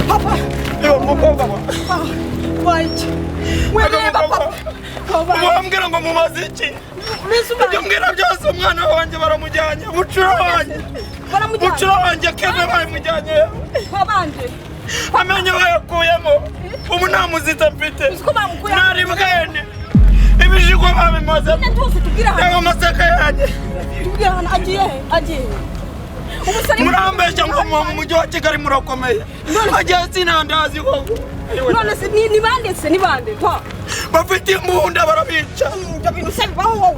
Papa! Yo, mukobwa wa. Wait. Wele papa. Mwambwira ngo mumaze iki? Ibyo mbwira byose umwana wanjye baramujyanye. Bucura wanjye. Bucura wanjye keve baramujyanye. Babanje. Amenyo bayakuyemo. Ubu nta muzita mfite. Nari bwene. Ibijigo babimaze. Ntabwo amasaka yanjye. Tubwira hano agiye. Murambeshya ngo mu mujyi wa Kigali murakomeye. Agiye sinandazi koko. None se ni bande pa. Bafite imbunda barabica.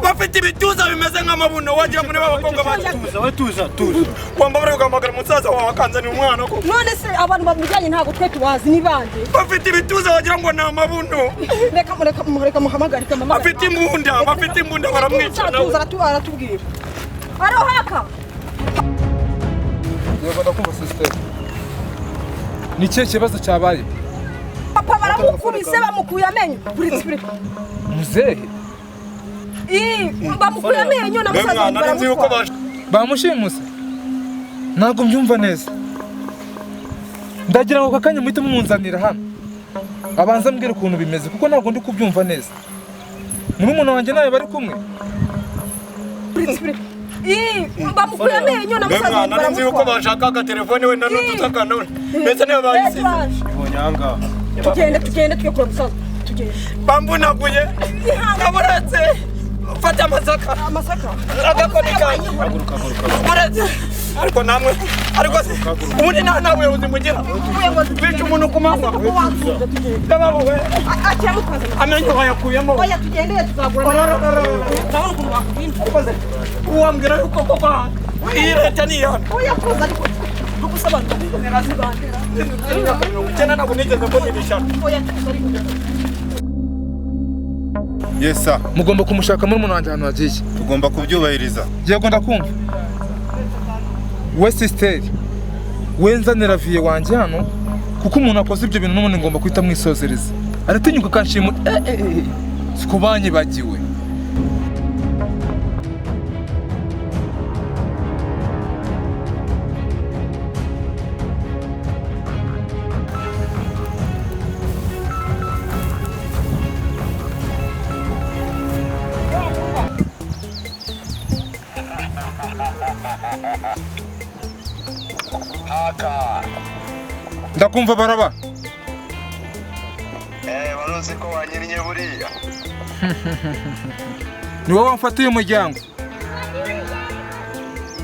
Bafite ibituza bimeze nk'amabuno wagira muri babakobwa tuza. Wamba bari guhamagara umusaza wawe akanzanira umwana ko. None se abantu bamujyanye ntago twe tubazi ni bande. Bafite ibituza wagira ngo ni amabuno. Reka muhamagare mama. Bafite imbunda baramwica nawe. Aratubwira. Arohaka. Yego ndakumva sister. Ni cye kibazo cyabaye. Papa baramukubise bamukuye amenyo. Muzehe. Bamukuye amenyo na musaza baramukubise. Bamushimuse. Ntabwo mbyumva neza. Ndagira ngo kakanya muhite mumunzanira hano. Abanza mbwira ukuntu bimeze kuko ntabwo ndi kubyumva neza. Murumuna wanjye nawe bari kumwe. Bamukuye amenyo na musaza baramukubise. Nzi uko bashaka telefone wenda n'ututaka none. Mbese niba bayisize. Ibonyanga. Tugende tujye kure musaza. Tugende. Bambunaguye. Kaburatse. Fata amasaka. Agakoni kanyu. Kaburatse. Ariko namwe. Ariko se. Ubundi nawe uzimugira. Bica umuntu kumanywa. Ndabawe. Amenyo bayakuyemo. Oya tugende tuzagura. Ndabona ukuntu bakubinda. Uwambwira yuko koko iyi leta ni yana. Oya koza ariko gusobanura nerazibandera. Cyane ntabwo nigeze mbona ibishaka. Oya ariko. Yes sir. Mugomba kumushaka muri umuntu wanjye hano hagiye. Tugomba kubyubahiriza. Yego ndakumva. We sister. Wenzanira vie wanjye hano kuko umuntu akoze ibyo bintu n'umuntu ngomba kwita mwisozereza. Aratinyuka kanshima sikubanye bagiwe. Ndakumva baraba. Waruzi ko wanyiriye buriya. Ni wowe wamfatiye umuryango.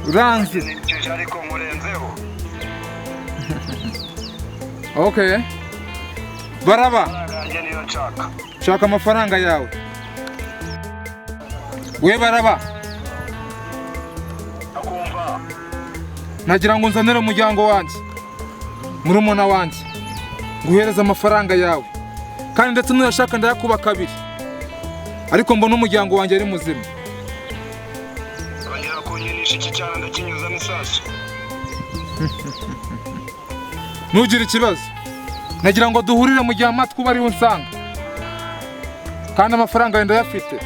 Uranzi. Nicyo ariko murenzeho. Okay. Baraba. Nanjye niyo nshaka. Shaka amafaranga yawe. We baraba. Akumva. Nagira ngo nzanire umuryango wanjye. Murumuna wanjye. Nguhereza amafaranga yawe. Kandi ndetse nuyashaka ndayakuba kabiri. Ariko mbona umuryango wanjye ari muzima. Bongera kunyinisha iki cyane ndakinyuza n'isasu. Ntugire ikibazo. Nagira ngo duhurire mu gihe amatwi bari unsanga. Kandi amafaranga yenda yafite.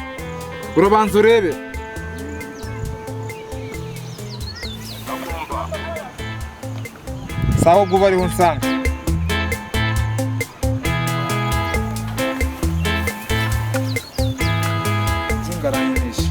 Urabanza urebe. Akumva. Sawa ubwo bari unsanga. Zingaranyinisha.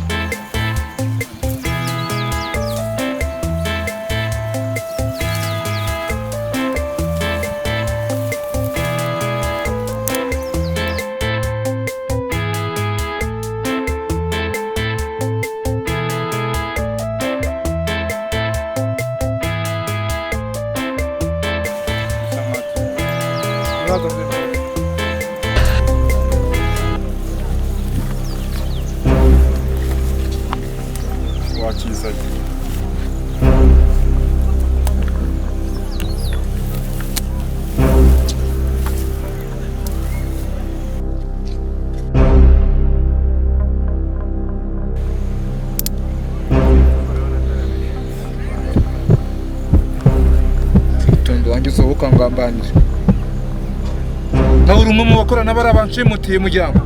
Nada, umusazi. Itondo wanjye usohoka ngambanira. Nawe uri umwe mu bakorana bari abanshimutiye mujyango.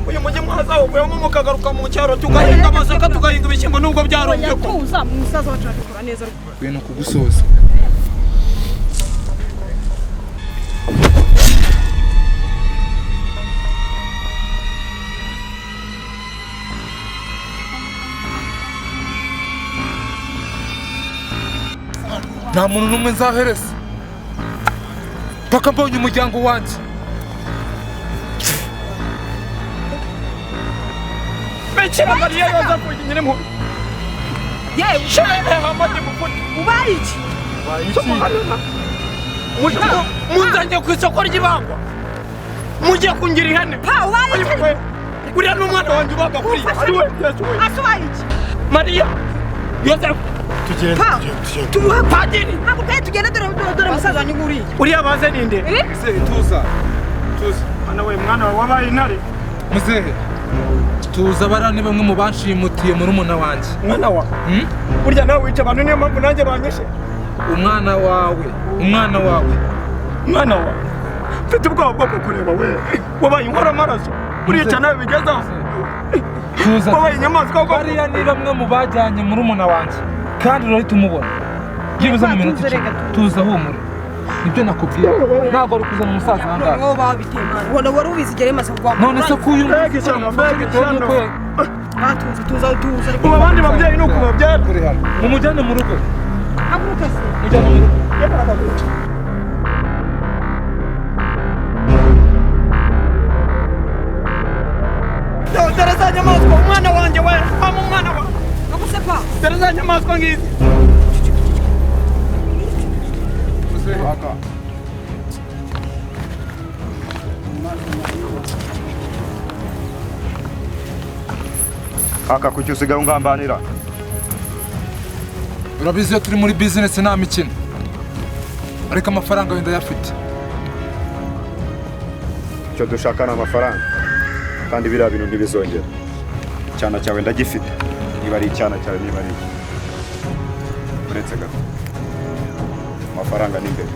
Uyu mujyi mwaza uvuyemo mukagaruka mu cyaro tugahinga amasaka tugahinga ibishyimbo nubwo byarumbye ko. Tuza umusaza wacu akora neza. Bintu kugusoza. Nta muntu n'umwe nzahereza paka mbonye umuryango wanjye. Bekira Mariya yaza kugira impuhwe. Yewe Sheme hamadi mukuri. ubaye iki? Munzanye ku isoko ry'ibangwa. Mujye kungira ihene. Pa ubaye iki? Uriya ni umwana wanjye ubaga kuri. Ari we Yesu we. Asubaye iki? Mariya. Yosefu. Pa tuwe Padiri. ntabwo pe tugende dore musaza wanyu nguriye. Uriya baze ninde? Muzehe tuza. Tuza. Mwana we mwana wabaye intare. Muzehe. Tuza bara ni bamwe mu banshimutiye muri umuna wanjye. Mwana wa. Burya nawe wica abantu niyo mpamvu nanjye banyishe. Umwana wawe. Umwana wawe. Mwana wa. Mfite ubwoba bwo kukureba we. Wabaye inkora amaraso. Urica nawe bigezaho. Tuza. Wabaye inyamaswa bwo. Bariya ni bamwe mu bajyanye muri umuna wanjye. Kandi urahita umubona. Yibuze mu minota iki. Tuza humura. Nibyo nakubwiye. Ntabwo ari kuzana umusaza ahangaha. Ngo babitema. Wona wari ubizi gere masa kwa. None se kuyu Mbega ishyano, mbega ishyano. Tuza. Ubu abandi babyeyi ni uku babyara. Kuri hano. Mumujyane mu rugo. Aguruka se. Mujyane mu rugo. Dore za nyamaswa umwana wanjye we. Mama umwana wa. Aguse pa. Dore za nyamaswa ngizi. Kaka. Kaka kuki usigaye ungambanira? Urabizi iyo turi muri business nta mikino. Ariko amafaranga wenda yafite. Icyo dushaka ni amafaranga. Kandi biriya bintu ntibizongera. Icyana cyawe ndagifite. Niba ari icyana cyawe niba ari. Uretse gato. Amafaranga ni imbere.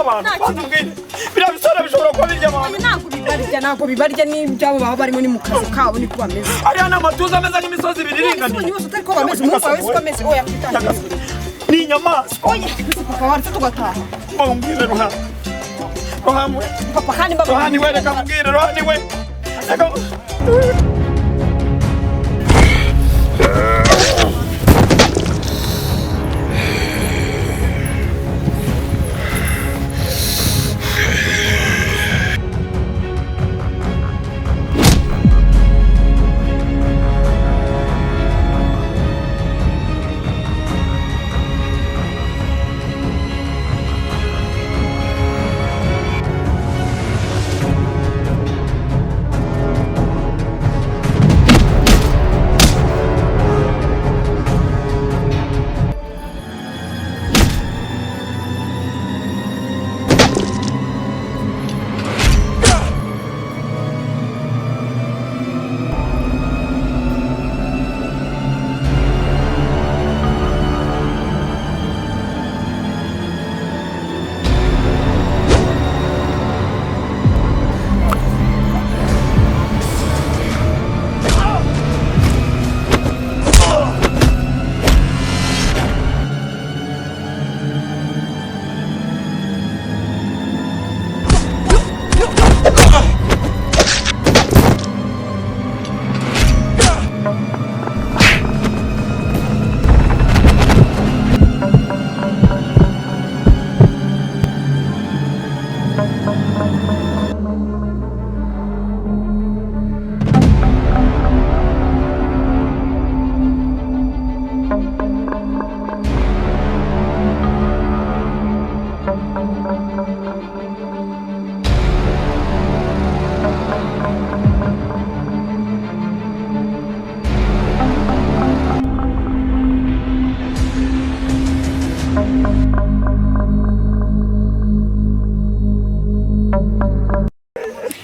abantu batubwire biriya bisore bishobora kuba birya abantu ntabwo bibarya n'ibyabo baba barimo ni mu kazi kabo niko bameze ariya ni amatuza ameze nk'imisozi ibiri iringaniye bose utari ko bameze umwuka wawe siko ameze oya kwitangira ni inyamaswa oya papa waretse tugataha mbwire ruhamwe papa kandi mbaba ruhani we reka mbwire ruhani we reka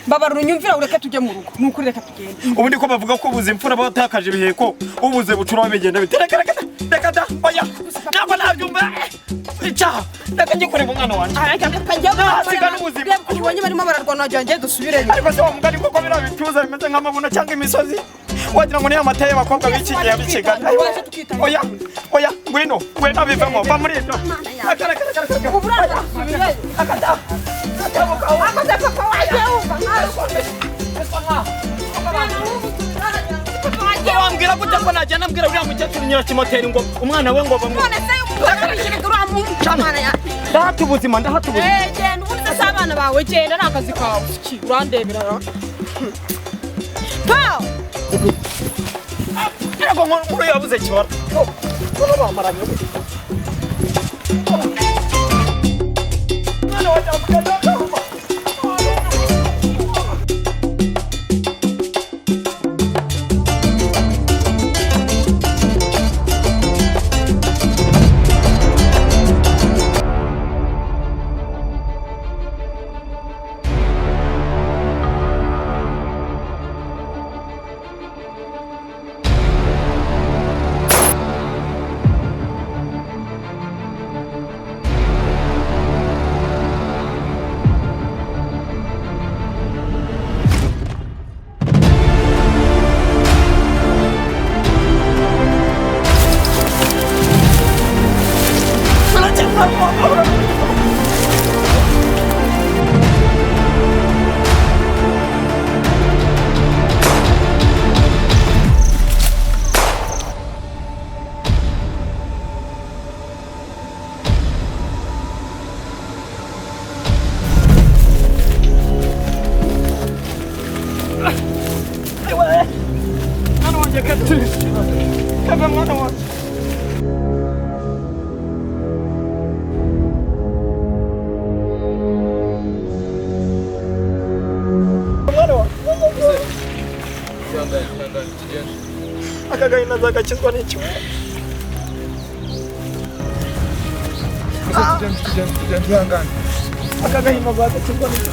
Babarura unyumvira ureke tujye mu rugo nuko reka tugende ubundi ko bavuga ko ubuze imfura batakaje ibiheko ubuze bucura bigenda bite reka da oya ntabwo nabyumva icyaha reka njye kureba umwana wanjye ariko n'ubuzima ubonye barimo bararwana wagira ngo dusubireyo ariko se wamugani koko biriya bituza bimeze nk'amabuno cyangwa imisozi wagira ngo niyo amata y'abakobwa b'iki gihe b'ikigana oya ngwino bivemo va muri ibyo wambwira gute ko najyana mbwira uriya mukecuru nyirakimoteri ngo umwana we ngo ndahata ubuzima genda ubuze se abana bawe genda ni akazi kawe urandebera ntabwo nkuru yabuze kibara bamaranye akagahinda azagakizwa n'icyo tugende twihangane akagahinda azagakizwa n'icyo